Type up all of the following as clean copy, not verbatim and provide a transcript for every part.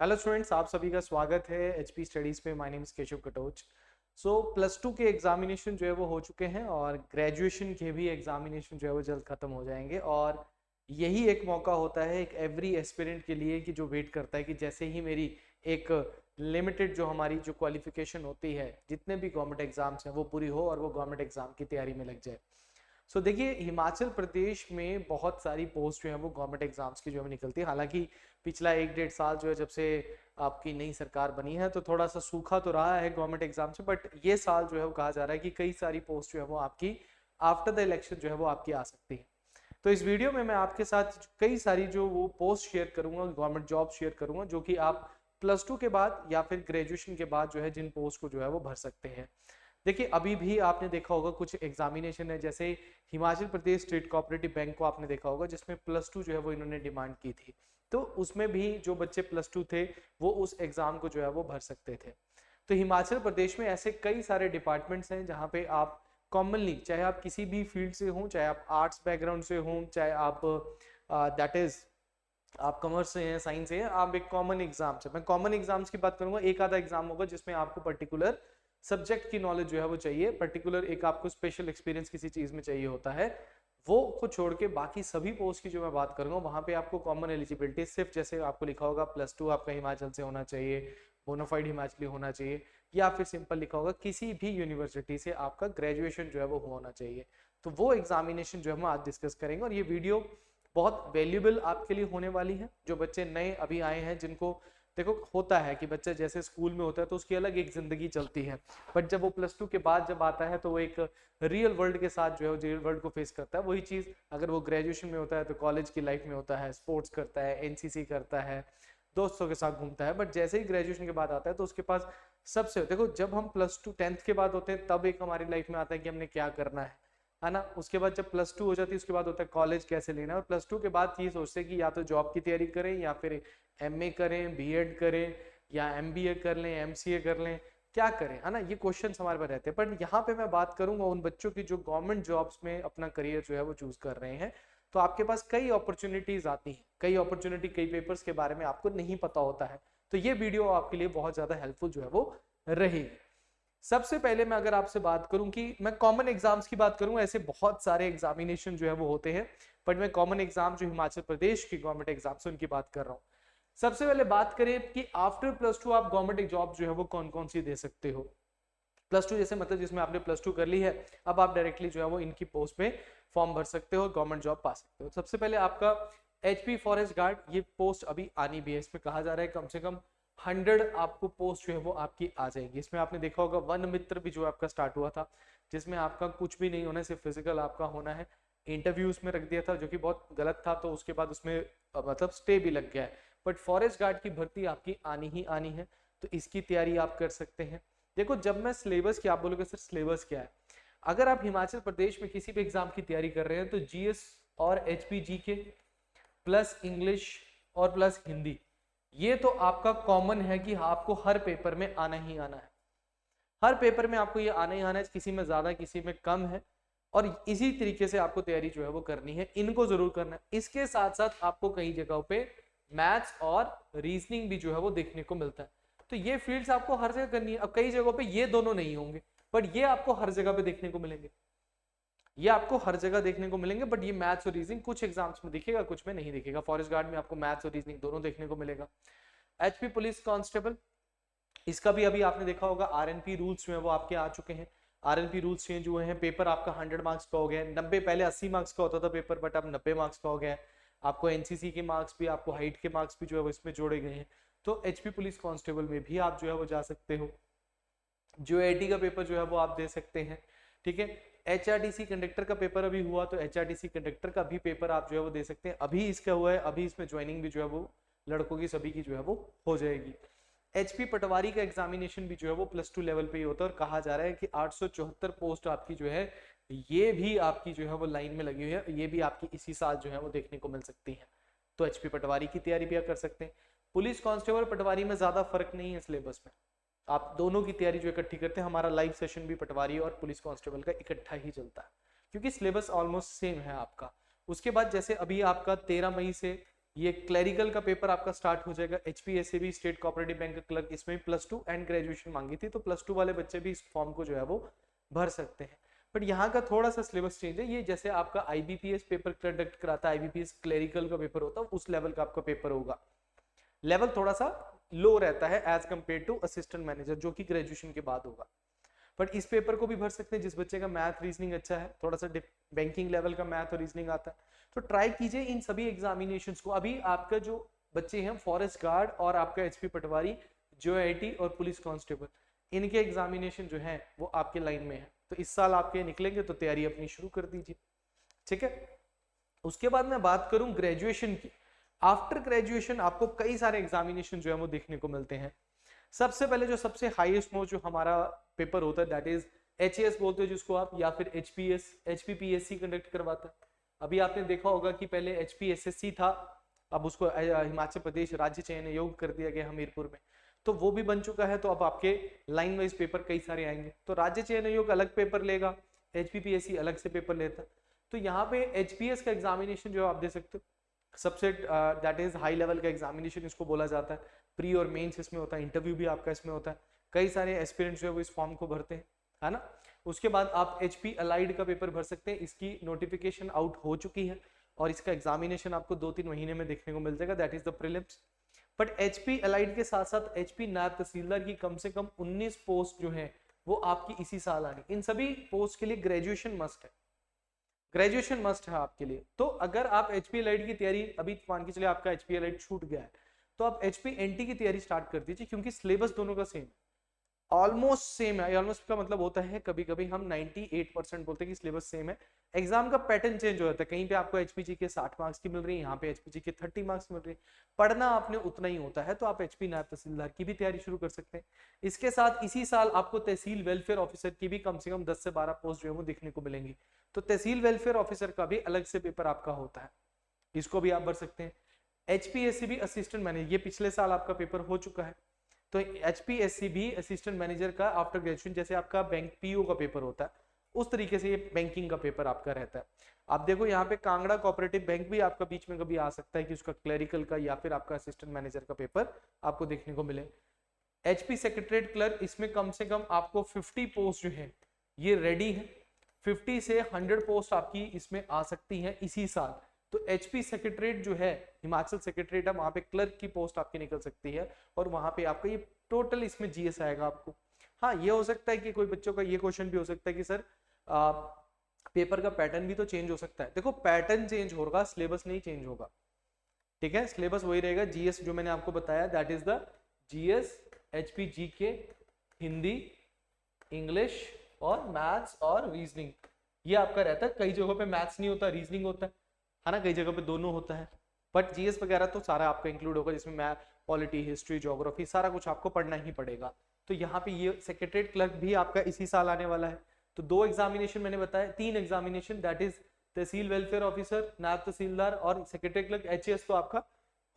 Hello students, आप सभी का स्वागत है एचपी स्टडीज पे। My name is Keshav Katoch. So plus two के एग्जामिनेशन जो है वो हो चुके हैं और ग्रेजुएशन के भी एग्जामिनेशन जो है वो जल्द खत्म हो जाएंगे। और यही एक मौका होता है एक एवरी एस्पिरेंट के लिए कि जो वेट करता है कि जैसे ही मेरी एक लिमिटेड जो हमारी जो क्वालिफिकेशन होती है, जितने भी गवर्नमेंट एग्जाम्स हैं वो पूरी हो और वो गवर्नमेंट एग्जाम की तैयारी में लग जाए। सो देखिए, हिमाचल प्रदेश में बहुत सारी पोस्ट जो है वो गवर्नमेंट एग्जाम्स की जो है निकलती है। हालांकि पिछला 1-1.5 साल जो है जब से आपकी नई सरकार बनी है तो थोड़ा सा सूखा तो रहा है गवर्नमेंट एग्जाम से, बट ये साल जो है वो कहा जा रहा है कि कई सारी पोस्ट जो है वो आपकी आफ्टर द इलेक्शन जो है वो आपकी आ सकती है। तो इस वीडियो में मैं आपके साथ कई सारी जो वो पोस्ट शेयर करूंगा, गवर्नमेंट जॉब शेयर करूंगा, जो कि आप प्लस टू के बाद या फिर ग्रेजुएशन के बाद जो है जिन पोस्ट को जो है वो भर सकते हैं। देखिए, अभी भी आपने देखा होगा कुछ एग्जामिनेशन है, जैसे Himachal Pradesh state cooperative bank को आपने देखा होगा, जिसमें प्लस टू जो है वो इन्होंने डिमांड की थी। तो उसमें भी जो बच्चे प्लस टू थे वो उस एग्जाम को जो है वो भर सकते थे। तो हिमाचल प्रदेश में ऐसे कई सारे डिपार्टमेंट्स हैं जहाँ पे आप कॉमनली, चाहे आप किसी भी फील्ड से हों, चाहे आप आर्ट्स बैकग्राउंड से हों, चाहे आप दैट इज आप कॉमर्स से हैं, साइंस से हैं, आप एक कॉमन एग्जाम से, मैं कॉमन एग्जाम्स की बात करूंगा, एक आधा एग्जाम होगा जिसमें आपको पर्टिकुलर सब्जेक्ट की नॉलेज जो है वो चाहिए, पर्टिकुलर एक आपको स्पेशल एक्सपीरियंस किसी चीज में चाहिए होता है। वो को छोड़ के बाकी सभी पोस्ट की जो मैं बात करूंगा वहां पे आपको कॉमन एलिजिबिलिटी सिर्फ, जैसे आपको लिखा होगा प्लस टू आपका हिमाचल से होना चाहिए, बोनाफाइड हिमाचली होना चाहिए, या फिर सिंपल लिखा होगा किसी भी यूनिवर्सिटी से आपका ग्रेजुएशन जो है वो होना चाहिए। तो वो एग्जामिनेशन जो है हम आज डिस्कस करेंगे और ये वीडियो बहुत वैल्यूएबल आपके लिए होने वाली है। जो बच्चे नए अभी आए हैं, जिनको देखो होता है कि बच्चा जैसे स्कूल में होता है तो उसकी अलग एक जिंदगी चलती है, बट जब वो प्लस टू के बाद जब आता है तो वो एक रियल वर्ल्ड के साथ जो है रियल वर्ल्ड को फेस करता है। वही चीज अगर वो ग्रेजुएशन में होता है तो कॉलेज की लाइफ में होता है, स्पोर्ट्स करता है, एनसीसी करता है, दोस्तों के साथ घूमता है। बट जैसे ही ग्रेजुएशन के बाद आता है तो उसके पास सबसे, देखो जब हम प्लस टू 10th के बाद होते हैं तब एक हमारी लाइफ में आता है कि हमने क्या करना है ना। उसके बाद जब प्लस टू हो जाती है उसके बाद होता है कॉलेज कैसे लेना है, और प्लस टू के बाद ये सोचते हैं कि या तो जॉब की तैयारी करें या फिर एमए करें, बीएड करें, या एमबीए कर लें, एमसीए कर लें, क्या करें, है ना। ये क्वेश्चंस हमारे पास रहते हैं। पर यहाँ पे मैं बात करूंगा उन बच्चों की जो गवर्नमेंट जॉब्स में अपना करियर जो है वो चूज कर रहे हैं। तो आपके पास कई अपॉर्चुनिटीज आती हैं, कई अपॉर्चुनिटी, कई पेपर्स के बारे में आपको नहीं पता होता है। तो ये वीडियो आपके लिए बहुत ज्यादा हेल्पफुल जो है वो रहेगी। सबसे पहले मैं अगर आपसे बात करूं कि मैं कॉमन एग्जाम्स की बात करूं, ऐसे बहुत सारे एग्जामिनेशन जो है वो होते हैं, बट मैं कॉमन एग्जाम जो हिमाचल प्रदेश की गवर्नमेंट एग्जाम से उनकी बात कर रहा हूं। सबसे पहले बात करें कि आफ्टर प्लस टू आप गवर्नमेंट जॉब जो है वो कौन कौन सी दे सकते हो। प्लस टू जैसे मतलब जिसमें आपने प्लस टू कर ली है, अब आप डायरेक्टली जो है वो इनकी पोस्ट पे फॉर्म भर सकते हो, गवर्नमेंट जॉब पा सकते हो। सबसे पहले आपका एचपी फॉरेस्ट गार्ड, ये पोस्ट अभी आनी भी है। इसमें कहा जा रहा है कम से कम 100 आपको पोस्ट जो है वो आपकी आ जाएगी। इसमें आपने देखा होगा वन मित्र भी जो आपका स्टार्ट हुआ था, जिसमें आपका कुछ भी नहीं होना, सिर्फ फिजिकल आपका होना है। इंटरव्यूज में रख दिया था जो कि बहुत गलत था, तो उसके बाद उसमें मतलब स्टे भी लग गया है। बट फॉरेस्ट गार्ड की भर्ती आपकी आनी ही आनी है, तो इसकी तैयारी आप कर सकते हैं। देखो, जब मैं सिलेबस की, आप बोलोगे सर सिलेबस क्या है, अगर आप हिमाचल प्रदेश में किसी भी एग्जाम की तैयारी कर रहे हैं तो जीएस और एचपीजी के प्लस इंग्लिश और प्लस हिंदी, ये तो आपका कॉमन है कि आपको हर पेपर में आना ही आना है। हर पेपर में आपको ये आना ही आना है, किसी में ज्यादा किसी में कम है, और इसी तरीके से आपको तैयारी जो है वो करनी है, इनको जरूर करना है। इसके साथ साथ आपको कई जगहों पे मैथ्स और रीजनिंग भी जो है वो देखने को मिलता है। तो ये फील्ड्स आपको हर जगह करनी है। अब कई जगहों पे ये दोनों नहीं होंगे, बट ये आपको हर जगह पे देखने को मिलेंगे, ये आपको हर जगह देखने को मिलेंगे। बट ये मैथ्स और रीजनिंग कुछ एग्जाम्स में दिखेगा, कुछ में नहीं दिखेगा। फॉरेस्ट गार्ड में आपको मैथ्स और रीजनिंग दोनों देखने को मिलेगा। एचपी पुलिस कांस्टेबल, इसका भी अभी आपने देखा होगा आरएनपी रूल्स जो है वो आपके आ चुके हैं। आरएनपी रूल्स चेंज हुए हैं। पेपर आपका 100 मार्क्स का हो गया है। 90, पहले 80 मार्क्स का होता था पेपर, बट अब 90 मार्क्स का हो गया है। आपको एनसीसी के मार्क्स भी, आपको हाइट के मार्क्स भी जो है वो इसमें जोड़े गए हैं। तो एचपी पुलिस कांस्टेबल में भी आप जो है वो जा सकते हो। जो एटी का पेपर जो है वो आप दे सकते हैं, ठीक है। एचआरटीसी कंडक्टर का पेपर अभी हुआ, तो एचआरटीसी कंडक्टर का भी पेपर आप जो है वो दे सकते हैं। अभी इसका हुआ है, अभी इसमें ज्वाइनिंग भी जो है वो लड़कों की सभी की जो है वो हो जाएगी। एचपी पटवारी का एग्जामिनेशन भी जो है वो प्लस टू लेवल पे ही होता है, और कहा जा रहा है कि 874 पोस्ट आपकी जो है ये भी आपकी जो है वो लाइन में लगी हुई है, ये भी आपकी इसी साल जो है वो देखने को मिल सकती है। तो एचपी पटवारी की तैयारी भी आप कर सकते हैं। पुलिस कांस्टेबल पटवारी में ज्यादा फर्क नहीं है सिलेबस में, आप दोनों की तैयारी जो इकट्ठी करते हैं। हमारा लाइव सेशन भी पटवारी और पुलिस कांस्टेबल का इकट्ठा ही चलता है, क्योंकि सिलेबस ऑलमोस्ट सेम है आपका। उसके बाद जैसे अभी आपका 13 मई से ये क्लरिकल का पेपर आपका स्टार्ट हो जाएगा। HPSAB स्टेट कोऑपरेटिव बैंक का क्लर्क, इसमें +2 एंड ग्रेजुएशन मांगी थी, तो +2 वाले बच्चे भी इस फॉर्म को जो है वो भर सकते हैं। बट यहाँ का थोड़ा सा सिलेबस चेंज है, ये जैसे आपका IBPS पेपर कंडक्ट कराता है, IBPS क्लरिकल का पेपर होता है, उस लेवल का आपका पेपर होगा। लेवल थोड़ा सा लो रहता है as compare to assistant manager, जो कि ग्रेजुएशन के बाद होगा। बट इस पेपर को भी भर सकते हैं जिस बच्चे का मैथ रीजनिंग अच्छा है, थोड़ा सा बैंकिंग लेवल का मैथ और रीजनिंग आता है, तो ट्राई कीजिए इन सभी एग्जामिनेशंस को। अभी आपका जो बच्चे हैं फॉरेस्ट गार्ड और आपका HP पटवारी, JOIT और पुलिस कांस्टेबल, इनके एग्जामिनेशन जो है वो आपके लाइन में है, तो इस साल आपके निकलेंगे तो तैयारी अपनी शुरू कर दीजिए, ठीक है। उसके बाद मैं बात करूं ग्रेजुएशन की। आफ्टर ग्रेजुएशन आपको कई सारे एग्जामिनेशन जो है वो देखने को मिलते हैं। सबसे पहले जो सबसे हाईएस्ट मोस्ट जो हमारा पेपर होता है दैट इज HAS बोलते हैं जिसको आप, या फिर HPPSC कंडक्ट करवाता है। अभी आपने देखा होगा कि पहले HPSSC था, अब उसको हिमाचल प्रदेश राज्य चयन आयोग कर दिया गया हमीरपुर में, तो वो भी बन चुका है। तो अब आपके लाइन वाइज पेपर कई सारे आएंगे, तो राज्य चयन आयोग अलग पेपर लेगा, HPPSC अलग से पेपर लेता। तो यहाँ पे HPS का एग्जामिनेशन जो आप दे सकते हो, सबसे दैट इज हाई लेवल का एग्जामिनेशन इसको बोला जाता है। प्री और मेंस इसमें होता है, इंटरव्यू भी आपका इसमें होता है, कई सारे एस्पिरेंट्स जो है वो इस फॉर्म को भरते हैं, है ना। उसके बाद आप HP अलाइड का पेपर भर सकते हैं, इसकी नोटिफिकेशन आउट हो चुकी है और इसका एग्जामिनेशन आपको 2-3 महीने में देखने को मिल जाएगा, that is the prelims. But HP allied के साथ साथ HP नायब तहसीलदार की कम से कम 19 पोस्ट जो है वो आपकी इसी साल आनी। इन सभी पोस्ट के लिए ग्रेजुएशन मस्ट है, ग्रेजुएशन मस्ट है आपके लिए। तो अगर आप HP अलाइड की तैयारी, अभी मान के चलिए आपका HP अलाइड छूट गया है, तो आप HP NT की तैयारी स्टार्ट कर दीजिए, क्योंकि सिलेबस दोनों का सेम, ऑलमोस्ट सेम है। ऑलमोस्ट का मतलब होता है कभी कभी हम 98% बोलते हैं कि सिलेबस सेम है, एग्जाम का पैटर्न चेंज हो जाता है। कहीं पे आपको HPG के 60 मार्क्स की मिल रही है, यहाँ पे HPG के 30 मार्क्स मिल रही है, पढ़ना आपने उतना ही होता है। तो आप HP नायब तहसीलदार की भी तैयारी शुरू कर सकते हैं। इसके साथ इसी साल आपको तहसील वेलफेयर ऑफिसर की भी कम से कम 10 से 12 पोस्ट जो है वो दिखने को मिलेंगी, तो तहसील वेलफेयर ऑफिसर का भी अलग से पेपर आपका होता है, इसको भी आप भर सकते हैं। HPSC असिस्टेंट मैनेजर, ये पिछले साल आपका पेपर हो चुका है, तो HPSC भी असिस्टेंट मैनेजर का आफ्टर ग्रेजुएशन, जैसे आपका बैंक PO का पेपर होता है उस तरीके से ये बैंकिंग का पेपर आपका रहता है। आप देखो यहाँ पे कांगड़ा कोऑपरेटिव बैंक भी आपका बीच में कभी आ सकता है कि उसका क्लरिकल का या फिर आपका असिस्टेंट मैनेजर का पेपर आपको देखने को मिले। HP सेक्रेटरीट क्लर्क, इसमें कम से कम आपको 50 पोस्ट जो है ये रेडी है, 50 से 100 पोस्ट आपकी इसमें आ सकती है इसी साल। तो HP सेक्रेटरीट जो है, हिमाचल सेक्रेटरीट है, वहां पे क्लर्क की पोस्ट आपकी निकल सकती है, और वहां पे आपका ये टोटल इसमें GS आएगा आपको। हाँ, ये हो सकता है कि कोई बच्चों का ये क्वेश्चन भी हो सकता है कि सर पेपर का पैटर्न भी तो चेंज हो सकता है। देखो पैटर्न चेंज होगा, सिलेबस नहीं चेंज होगा, ठीक है, सिलेबस वही रहेगा। GS जो मैंने आपको बताया that is the GS, HP GK, Hindi, English और मैथ्स और रीजनिंग, ये आपका रहता है। कई जगहों पे मैथ्स नहीं होता, रीजनिंग होता है ना, कई जगह पे दोनों होता है, बट GS वगैरह तो सारा आपका इंक्लूड होगा, जिसमें मैथ, पॉलिटी, हिस्ट्री, ज्योग्राफी सारा कुछ आपको पढ़ना ही पड़ेगा। तो यहाँ पे ये सेक्रेटरीट क्लर्क भी आपका इसी साल आने वाला है। तो 2 एग्जामिनेशन मैंने बताया, 3 examination that is tehsil welfare officer, नायब तहसीलदार और सेक्रेटरीट क्लर्क। HAS तो आपका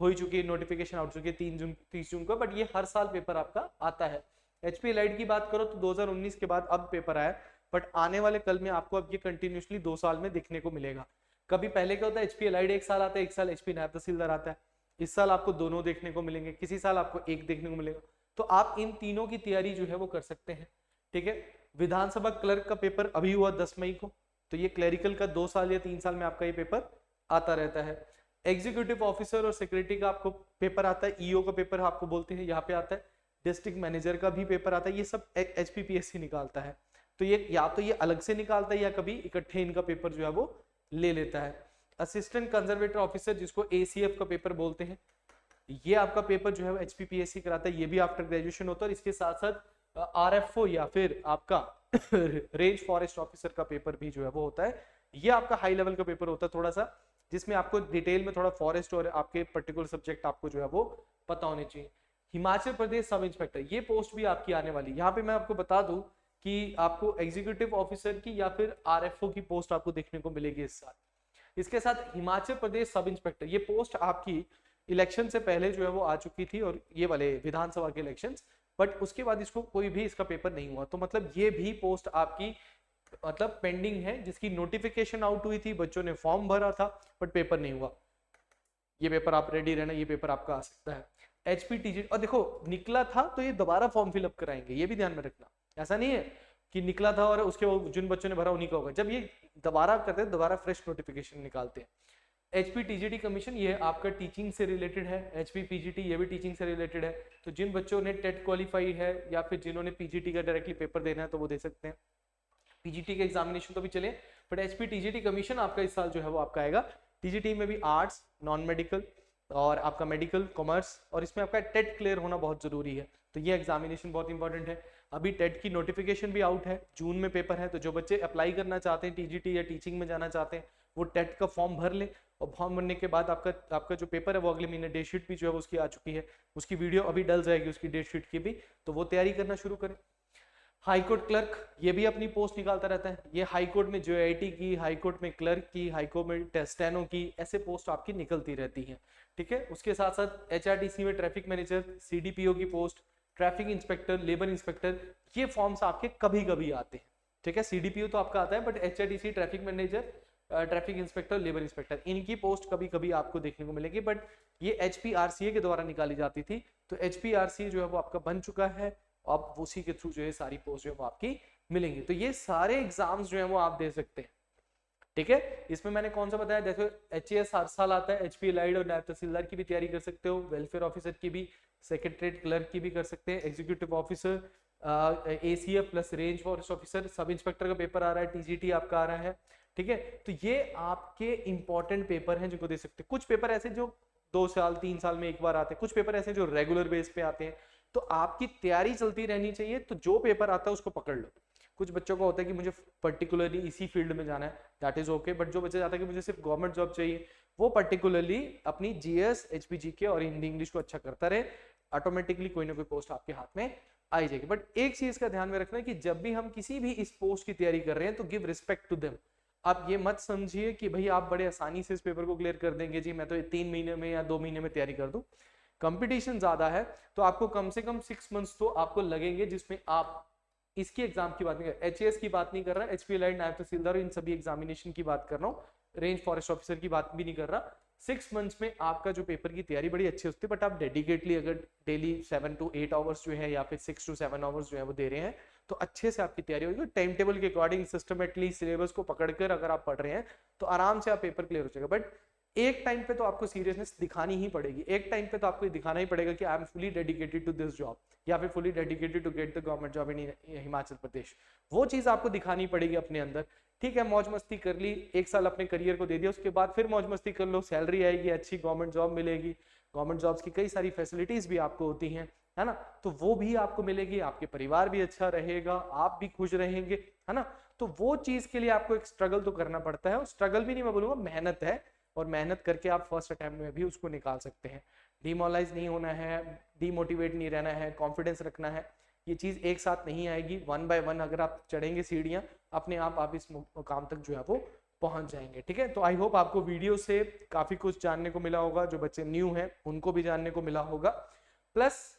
हो ही चुकी है, नोटिफिकेशन आउट चुकी है 30 जून को, बट ये हर साल पेपर आपका आता है। HP अलाइड की बात करो तो 2019 के बाद अब पेपर आया, बट आने वाले कल में आपको अब ये कंटिन्यूसली 2 साल में देखने को मिलेगा। कभी पहले क्या होता है, HP अलाइड 1 साल आता है, 1 साल HP नायब तहसीलदार आता है। इस साल आपको दोनों देखने को मिलेंगे, किसी साल आपको एक देखने को मिलेगा। तो आप इन तीनों की तैयारी जो है वो कर सकते हैं, ठीक है। विधानसभा क्लर्क का पेपर अभी हुआ 10 मई को, तो ये क्लरिकल का 2 साल या 3 साल में आपका ये पेपर आता रहता है। एग्जीक्यूटिव ऑफिसर और सेक्रेटरी का आपको पेपर आता है, EO का पेपर आपको बोलते हैं यहाँ पे आता है, डिस्ट्रिक्ट मैनेजर का भी पेपर आता है, ये सब HPPSC निकालता है। तो ये या तो ये अलग से निकालता है या कभी इकट्ठे इनका पेपर जो है वो ले लेता है। असिस्टेंट कंजर्वेटर ऑफिसर, जिसको ACF का पेपर बोलते हैं, ये आपका पेपर जो है HPPSC कराता है, ये भी आफ्टर ग्रेजुएशन होता है। और इसके साथ साथ RFO या फिर आपका रेंज फॉरेस्ट ऑफिसर का पेपर भी जो है वो होता है। ये आपका हाई लेवल का पेपर होता है थोड़ा सा, जिसमें आपको डिटेल में थोड़ा फॉरेस्ट और आपके पर्टिकुलर सब्जेक्ट आपको जो है वो पता होने चाहिए। हिमाचल प्रदेश सब इंस्पेक्टर, ये पोस्ट भी आपकी आने वाली। यहाँ पे मैं आपको बता दूं कि आपको एग्जीक्यूटिव ऑफिसर की या फिर RFO की पोस्ट आपको देखने को मिलेगी इस साल। इसके साथ हिमाचल प्रदेश सब इंस्पेक्टर, ये पोस्ट आपकी इलेक्शन से पहले जो है वो आ चुकी थी, और ये वाले विधानसभा के इलेक्शंस, बट उसके बाद इसको कोई भी इसका पेपर नहीं हुआ। तो मतलब ये भी पोस्ट आपकी मतलब पेंडिंग है, जिसकी नोटिफिकेशन आउट हुई थी, बच्चों ने फॉर्म भरा था बट पेपर नहीं हुआ। ये पेपर आप रेडी रहना, ये पेपर आपका आ सकता है। HPTGT, और देखो निकला था तो ये दोबारा फॉर्म फिलअप कराएंगे, ये भी ध्यान में रखना। ऐसा नहीं है कि निकला था और उसके जिन बच्चों ने भरा उन्हीं का होगा, जब ये दोबारा करते हैं दोबारा फ्रेश नोटिफिकेशन निकालते हैं। HPTGT कमीशन ये आपका टीचिंग से रिलेटेड है, HPPGT ये भी टीचिंग से रिलेटेड है। तो जिन बच्चों ने टेट क्वालिफाई है या फिर जिन्होंने PGT का डायरेक्टली पेपर देना है तो वो दे सकते हैं। PGT के एग्जामिनेशन तो भी चले, बट HPTGT कमीशन आपका इस साल जो है वो आपका आएगा। TGT में भी आर्ट्स, नॉन मेडिकल और आपका मेडिकल, कॉमर्स, और इसमें आपका टेट क्लियर होना बहुत जरूरी है। तो ये एग्जामिनेशन बहुत इंपॉर्टेंट है। अभी टेट की नोटिफिकेशन भी आउट है, जून में पेपर है। तो जो बच्चे अप्लाई करना चाहते हैं TGT या टीचिंग में जाना चाहते हैं वो टेट का फॉर्म भर लें, और फॉर्म भरने के बाद आपका जो पेपर है वो अगले महीने, डेट शीट भी जो है उसकी आ चुकी है, उसकी वीडियो अभी डल जाएगी उसकी डेट शीट की भी, तो वो तैयारी करना शुरू करें। हाई कोर्ट क्लर्क ये भी अपनी पोस्ट निकालता रहता है। ये हाई कोर्ट में JIT की, हाई कोर्ट में क्लर्क की, हाई कोर्ट में स्टेनो की, ऐसे पोस्ट आपकी निकलती रहती हैं, ठीक है। उसके साथ साथ HRTC में ट्रैफिक मैनेजर, CDPO की post, traffic inspector, labour inspector, ये फॉर्म्स आपके कभी कभी आते हैं, ठीक है। CDPO तो आपका आता है, but HRTC, traffic manager, traffic inspector, labour inspector, इनकी पोस्ट कभी कभी आपको देखने को मिलेगी, बट ये HPRCA के द्वारा निकाली जाती थी। तो HPRCA जो है वो आपका बन चुका है, अब उसी के थ्रू जो है सारी पोस्ट जो है वो आपकी मिलेंगी। तो ये सारे एग्जाम्स जो है वो आप दे सकते हैं, ठीक है। इसमें मैंने कौन सा बताया, देखो HAS हर साल आता है, HP एलाइड और नायब तहसीलदार की भी तैयारी कर सकते हो, वेलफेयर ऑफिसर की भी, सेक्रेटरीट क्लर्क की भी कर सकते हैं, executive officer, ACF plus range forest officer, sub inspector का पेपर आ रहा है, TGT आपका आ रहा है, ठीक है। तो ये आपके इंपॉर्टेंट पेपर हैं जिनको दे सकते हैं। कुछ पेपर ऐसे जो 2 साल 3 साल में एक बार आते हैं, कुछ पेपर ऐसे जो रेगुलर बेस पे आते हैं। तो आपकी तैयारी चलती रहनी चाहिए, तो जो पेपर आता है उसको पकड़ लो। कुछ बच्चों का होता है कि मुझे पर्टिकुलरली इसी फील्ड में जाना है, दैट इज ओके, बट जो बच्चा चाहता है कि मुझे सिर्फ गवर्नमेंट जॉब चाहिए, वो पर्टिकुलरली अपनी GS, HPGK और हिंदी इंग्लिश को अच्छा करता रहे, ऑटोमेटिकली कोई ना कोई पोस्ट आपके हाथ में आई जाएगी। बट एक चीज का ध्यान में रखना है कि जब भी हम किसी भी इस पोस्ट की तैयारी कर रहे हैं तो गिव रिस्पेक्ट टू देम। आप ये मत समझिए कि भाई आप बड़े आसानी से इस पेपर को क्लियर कर देंगे, जी मैं तो 3 महीने में या 2 महीने में तैयारी कर दूं। कंपटीशन ज्यादा है, तो आपको कम से कम 6 मंथ्स तो आपको लगेंगे, जिसमें आप इसकी एग्जाम की बात नहीं कर, HAS की बात नहीं कर रहा, HP एलाइड, नायब तहसीलदार, इन सभी एग्जामिनेशन की बात कर रहा हूँ, रेंज फॉरेस्ट ऑफिसर की बात भी नहीं कर रहा। 6 मंथ्स में आपका जो पेपर की तैयारी बड़ी अच्छी होती है, बट आप डेडिकेटली अगर डेली 7 to 8 आवर्स जो है या फिर 6 to 7 आवर्स जो है वो दे रहे हैं, तो अच्छे से आपकी तैयारी होगी। टाइम टेबल के अकॉर्डिंग सिस्टमेटिकली सिलेबस को पकड़कर अगर आप पढ़ रहे हैं तो आराम से आप पेपर क्लियर हो जाएगा। बट एक टाइम पे तो आपको सीरियसनेस दिखानी ही पड़ेगी, एक टाइम पे तो आपको दिखाना ही पड़ेगा कि I am fully dedicated to this job, या फिर fully dedicated to get the government job in Himachal Pradesh. वो चीज आपको दिखानी पड़ेगी अपने अंदर, ठीक है। मौज मस्ती कर ली, 1 साल अपने करियर को दे दिया, उसके बाद फिर मौज मस्ती कर लो, सैलरी आएगी, अच्छी गवर्नमेंट जॉब मिलेगी, गवर्नमेंट जॉब्स की कई सारी फैसिलिटीज भी आपको होती हैं, है ना, तो वो भी आपको मिलेगी, आपके परिवार भी अच्छा रहेगा, आप भी खुश रहेंगे, है ना। तो वो चीज के लिए आपको एक स्ट्रगल तो करना पड़ता है, और स्ट्रगल भी नहीं मैं बोलूंगा, मेहनत है, और मेहनत करके आप फर्स्ट अटेम्प्ट में भी उसको निकाल सकते हैं। डिमोरलाइज नहीं होना है, डीमोटिवेट नहीं रहना है, कॉन्फिडेंस रखना है। ये चीज एक साथ नहीं आएगी, 1 by 1 अगर आप चढ़ेंगे सीढ़ियां, अपने आप इस मुकाम तक जो है वो पहुंच जाएंगे, ठीक है। तो आई होप आपको वीडियो से काफी कुछ जानने को मिला होगा, जो बच्चे न्यू हैं उनको भी जानने को मिला होगा। प्लस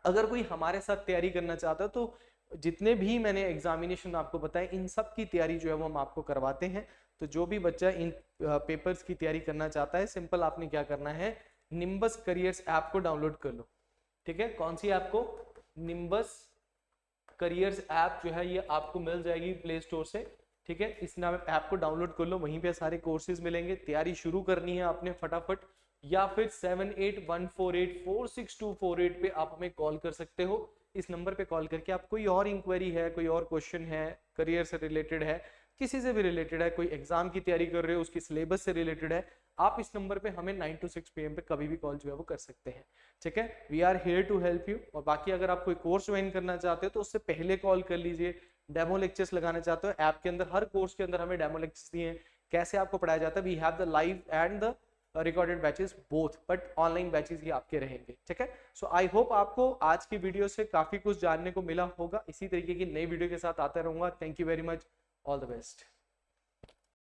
अगर कोई हमारे साथ तैयारी करना चाहता है तो जितने भी मैंने एग्जामिनेशन आपको बताए, इन सब की तैयारी जो है वो हम आपको करवाते हैं। तो जो भी बच्चा इन पेपर्स की तैयारी करना चाहता है, सिंपल आपने क्या करना है, निम्बस करियर्स ऐप को डाउनलोड कर लो, ठीक है। कौन सी ऐप को, निम्बस करियर्स ऐप जो है ये आपको मिल जाएगी प्ले स्टोर से, ठीक है। इस नाम ऐप को डाउनलोड कर लो, वहीं पे सारे कोर्सेज मिलेंगे। तैयारी शुरू करनी है आपने फटाफट, या फिर 7814846248 पे आप हमें कॉल कर सकते हो। इस नंबर पे कॉल करके आप कोई और इंक्वायरी है, कोई और क्वेश्चन है, करियर से रिलेटेड है, किसी से भी रिलेटेड है, कोई एग्जाम की तैयारी कर रहे हो उसकी सिलेबस से रिलेटेड है, आप इस नंबर पे हमें 9 to 6 PM पे कभी भी कॉल जो है वो कर सकते हैं, ठीक है। We are here to help you. और बाकी अगर आप कोई कोर्स ज्वाइन करना चाहते हो तो उससे पहले कॉल कर लीजिए। डेमो लेक्चर्स लगाना चाहते हो, ऐप के अंदर हर कोर्स के अंदर हमें डेमो लेक्चर्स दिए हैं, कैसे आपको पढ़ाया जाता है। We have the live and the recorded batches both, but online batches ही आपके रहेंगे, ठीक है। सो आई होप आपको आज की वीडियो से काफी कुछ जानने को मिला होगा। इसी तरीके की नई वीडियो के साथ आता रहूंगा। Thank you very much, all the best.